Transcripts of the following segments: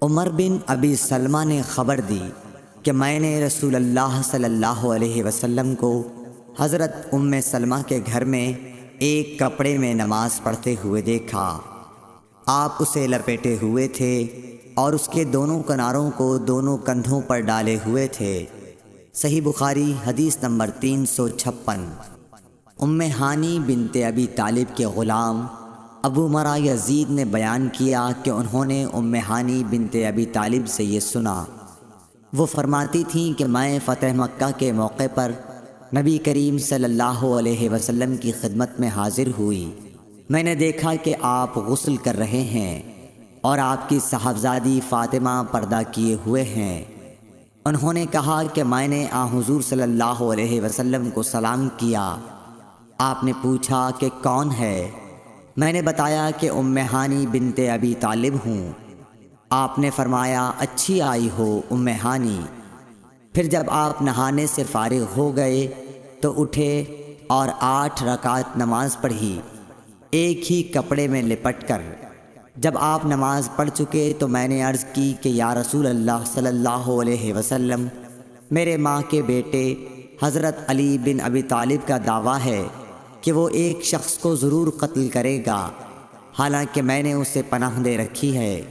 عمر بن ابی سلمہ نے خبر دی کہ میں نے رسول اللہ صلی اللہ علیہ وسلم کو حضرت ام سلمہ کے گھر میں ایک کپڑے میں نماز پڑھتے ہوئے دیکھا۔ آپ اسے لپیٹے ہوئے تھے اور اس کے دونوں کناروں کو دونوں کندھوں پر ڈالے ہوئے تھے۔ صحیح بخاری حدیث نمبر 356۔ ام ہانی بنت ابی طالب کے غلام ابو مرہ یزید نے بیان کیا کہ انہوں نے ام ہانی بنت ابی طالب سے یہ سنا۔ وہ فرماتی تھیں کہ میں فتح مکہ کے موقع پر نبی کریم صلی اللہ علیہ وسلم کی خدمت میں حاضر ہوئی۔ میں نے دیکھا کہ آپ غسل کر رہے ہیں اور آپ کی صاحبزادی فاطمہ پردہ کیے ہوئے ہیں۔ انہوں نے کہا کہ میں نے حضور صلی اللہ علیہ وسلم کو سلام کیا۔ آپ نے پوچھا کہ کون ہے؟ میں نے بتایا کہ ام ہانی بنت ابی طالب ہوں۔ آپ نے فرمایا اچھی آئی ہو ام ہانی۔ پھر جب آپ نہانے سے فارغ ہو گئے تو اٹھے اور 8 رکعت نماز پڑھی، ایک ہی کپڑے میں لپٹ کر۔ جب آپ نماز پڑھ چکے تو میں نے عرض کی کہ یا رسول اللہ صلی اللہ علیہ وسلم، میرے ماں کے بیٹے حضرت علی بن ابی طالب کا دعویٰ ہے کہ وہ ایک شخص کو ضرور قتل کرے گا، حالانکہ میں نے اسے پناہ دے رکھی ہے۔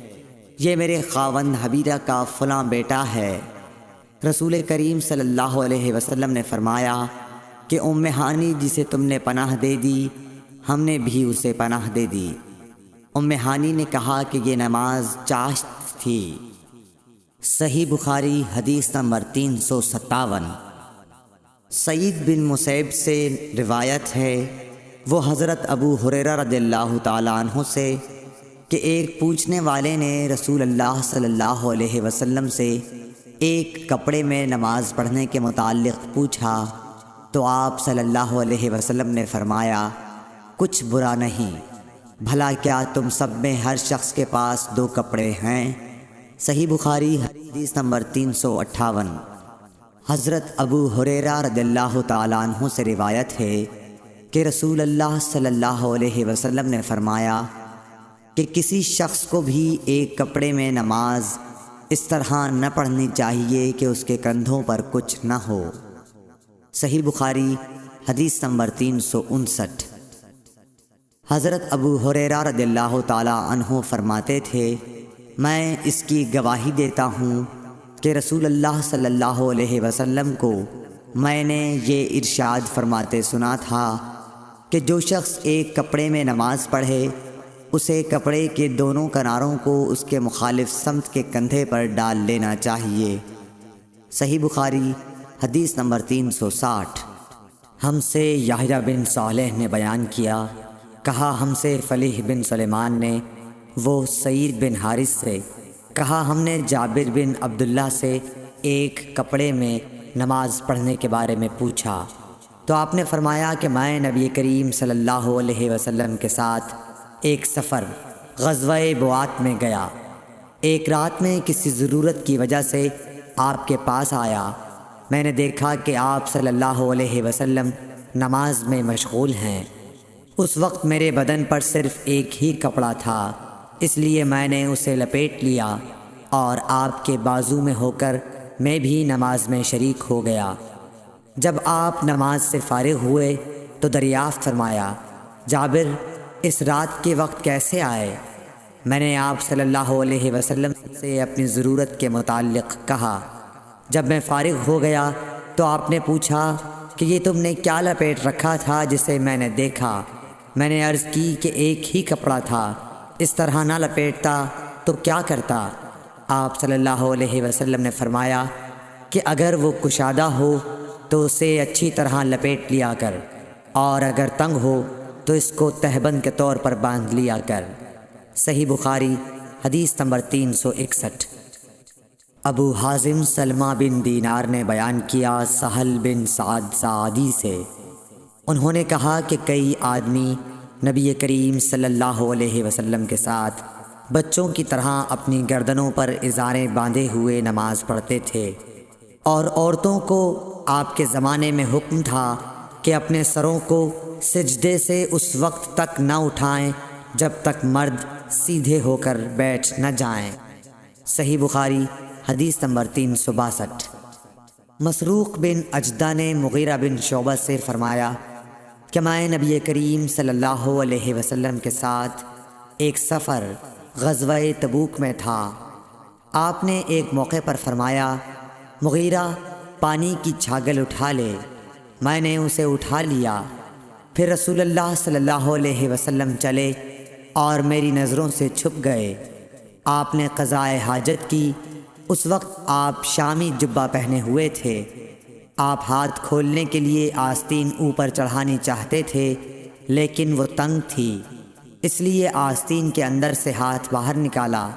یہ میرے خاوند حبیرہ کا فلاں بیٹا ہے۔ رسول کریم صلی اللہ علیہ وسلم نے فرمایا کہ ام ہانی جسے تم نے پناہ دے دی، ہم نے بھی اسے پناہ دے دی۔ ام ہانی نے کہا کہ یہ نماز چاشت تھی۔ صحیح بخاری حدیث نمبر 357۔ سعید بن مسیب سے روایت ہے، وہ حضرت ابو ہریرہ رضی اللہ تعالیٰ عنہ سے کہ ایک پوچھنے والے نے رسول اللہ صلی اللہ علیہ وسلم سے ایک کپڑے میں نماز پڑھنے کے متعلق پوچھا تو آپ صلی اللہ علیہ وسلم نے فرمایا کچھ برا نہیں، بھلا کیا تم سب میں ہر شخص کے پاس 2 کپڑے ہیں؟ صحیح بخاری حدیث نمبر 358۔ حضرت ابو ہریرہ رضی اللہ تعالیٰ عنہ سے روایت ہے کہ رسول اللہ صلی اللہ علیہ وسلم نے فرمایا کہ کسی شخص کو بھی ایک کپڑے میں نماز اس طرح نہ پڑھنی چاہیے کہ اس کے کندھوں پر کچھ نہ ہو۔ صحیح بخاری حدیث نمبر 359۔ حضرت ابو ہریرہ رضی اللہ تعالیٰ عنہ فرماتے تھے، میں اس کی گواہی دیتا ہوں کہ رسول اللہ صلی اللہ علیہ وسلم کو میں نے یہ ارشاد فرماتے سنا تھا کہ جو شخص ایک کپڑے میں نماز پڑھے اسے کپڑے کے دونوں کناروں کو اس کے مخالف سمت کے کندھے پر ڈال لینا چاہیے۔ صحیح بخاری حدیث نمبر 360۔ ہم سے یحییٰ بن صالح نے بیان کیا، کہا ہم سے فلیح بن سلیمان نے، وہ سعید بن حارث سے، کہا ہم نے جابر بن عبداللہ سے ایک کپڑے میں نماز پڑھنے کے بارے میں پوچھا تو آپ نے فرمایا کہ میں نبی کریم صلی اللہ علیہ وسلم کے ساتھ ایک سفر غزوہ بوات میں گیا، ایک رات میں کسی ضرورت کی وجہ سے آپ کے پاس آیا۔ میں نے دیکھا کہ آپ صلی اللہ علیہ وسلم نماز میں مشغول ہیں۔ اس وقت میرے بدن پر صرف ایک ہی کپڑا تھا، اس لیے میں نے اسے لپیٹ لیا اور آپ کے بازو میں ہو کر میں بھی نماز میں شریک ہو گیا۔ جب آپ نماز سے فارغ ہوئے تو دریافت فرمایا، جابر اس رات کے وقت کیسے آئے؟ میں نے آپ صلی اللہ علیہ وسلم سے اپنی ضرورت کے متعلق کہا۔ جب میں فارغ ہو گیا تو آپ نے پوچھا کہ یہ تم نے کیا لپیٹ رکھا تھا جسے میں نے دیکھا؟ میں نے عرض کی کہ ایک ہی کپڑا تھا، اس طرح نہ لپیٹتا تو کیا کرتا؟ آپ صلی اللہ علیہ وسلم نے فرمایا کہ اگر وہ کشادہ ہو تو اسے اچھی طرح لپیٹ لیا کر، اور اگر تنگ ہو تو اس کو تہبند کے طور پر باندھ لیا کر۔ صحیح بخاری حدیث نمبر 361۔ ابو حازم سلمہ بن دینار نے بیان کیا سہل بن سعد سعدی سے، انہوں نے کہا کہ کئی آدمی نبی کریم صلی اللہ علیہ وسلم کے ساتھ بچوں کی طرح اپنی گردنوں پر ازاریں باندھے ہوئے نماز پڑھتے تھے، اور عورتوں کو آپ کے زمانے میں حکم تھا کہ اپنے سروں کو سجدے سے اس وقت تک نہ اٹھائیں جب تک مرد سیدھے ہو کر بیٹھ نہ جائیں۔ صحیح بخاری حدیث نمبر 362۔ مسروق بن اجدہ نے مغیرہ بن شعبہ سے فرمایا کہ میں نبی کریم صلی اللہ علیہ وسلم کے ساتھ ایک سفر غزوہ تبوک میں تھا۔ آپ نے ایک موقع پر فرمایا، مغیرہ پانی کی چھاگل اٹھا لے۔ میں نے اسے اٹھا لیا۔ پھر رسول اللہ صلی اللہ علیہ وسلم چلے اور میری نظروں سے چھپ گئے۔ آپ نے قضائے حاجت کی۔ اس وقت آپ شامی جبہ پہنے ہوئے تھے۔ آپ ہاتھ کھولنے کے لیے آستین اوپر چڑھانی چاہتے تھے، لیکن وہ تنگ تھی، اس لیے آستین کے اندر سے ہاتھ باہر نکالا۔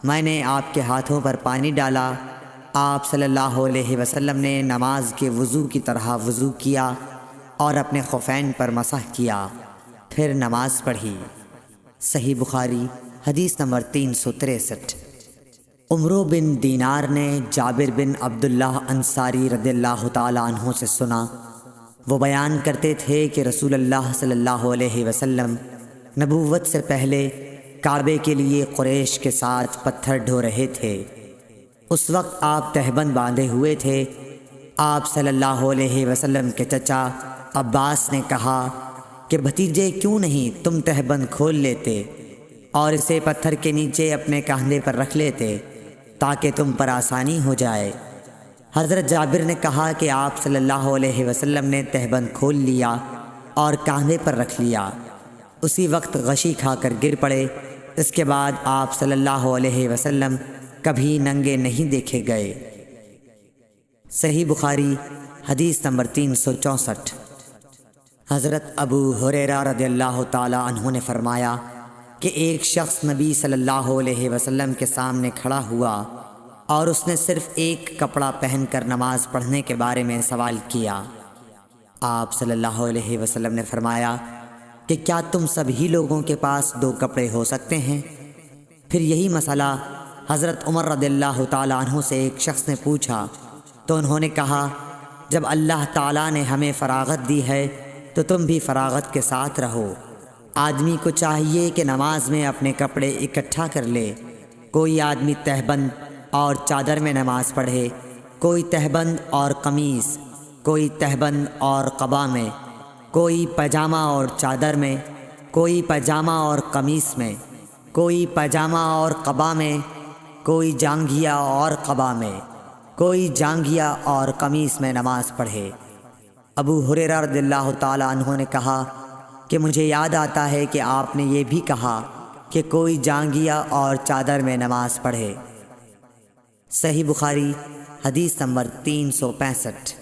میں نے آپ کے ہاتھوں پر پانی ڈالا۔ آپ صلی اللہ علیہ وسلم نے نماز کے وضو کی طرح وضو کیا اور اپنے خفین پر مسح کیا، پھر نماز پڑھی۔ صحیح بخاری حدیث نمبر 363۔ عمرو بن دینار نے جابر بن عبداللہ انصاری رضی اللہ تعالیٰ عنہ سے سنا، وہ بیان کرتے تھے کہ رسول اللہ صلی اللہ علیہ وسلم نبوت سے پہلے کعبے کے لیے قریش کے ساتھ پتھر ڈھو رہے تھے۔ اس وقت آپ تہبند باندھے ہوئے تھے۔ آپ صلی اللہ علیہ وسلم کے چچا عباس نے کہا کہ بھتیجے کیوں نہیں تم تہبند کھول لیتے اور اسے پتھر کے نیچے اپنے کاندھے پر رکھ لیتے تاکہ تم پر آسانی ہو جائے۔ حضرت جابر نے کہا کہ آپ صلی اللہ علیہ وسلم نے تہبند کھول لیا اور کاندھے پر رکھ لیا۔ اسی وقت غشی کھا کر گر پڑے۔ اس کے بعد آپ صلی اللہ علیہ وسلم کبھی ننگے نہیں دیکھے گئے۔ صحیح بخاری حدیث نمبر 364۔ حضرت ابو ہریرہ رضی اللہ تعالیٰ عنہ نے فرمایا کہ ایک شخص نبی صلی اللہ علیہ وسلم کے سامنے کھڑا ہوا اور اس نے صرف ایک کپڑا پہن کر نماز پڑھنے کے بارے میں سوال کیا۔ آپ صلی اللہ علیہ وسلم نے فرمایا کہ کیا تم سبھی لوگوں کے پاس 2 کپڑے ہو سکتے ہیں؟ پھر یہی مسئلہ حضرت عمر رضی اللہ تعالیٰ عنہ سے ایک شخص نے پوچھا تو انہوں نے کہا، جب اللہ تعالیٰ نے ہمیں فراغت دی ہے تو تم بھی فراغت کے ساتھ رہو۔ آدمی کو چاہیے کہ نماز میں اپنے کپڑے اکٹھا کر لے۔ کوئی آدمی تہبند اور چادر میں نماز پڑھے، کوئی تہبند اور قمیص، کوئی تہبند اور قبا میں، کوئی پاجامہ اور چادر میں، کوئی پاجامہ اور قمیص میں، کوئی پاجامہ اور قبا میں، کوئی جانگھیا اور قبا میں، کوئی جانگھیا اور قمیص میں نماز پڑھے۔ ابو ہریرہ رضی اللہ تعالیٰ عنہ نے کہا کہ مجھے یاد آتا ہے کہ آپ نے یہ بھی کہا کہ کوئی جانگھیا اور چادر میں نماز پڑھے۔ صحیح بخاری حدیث نمبر 365۔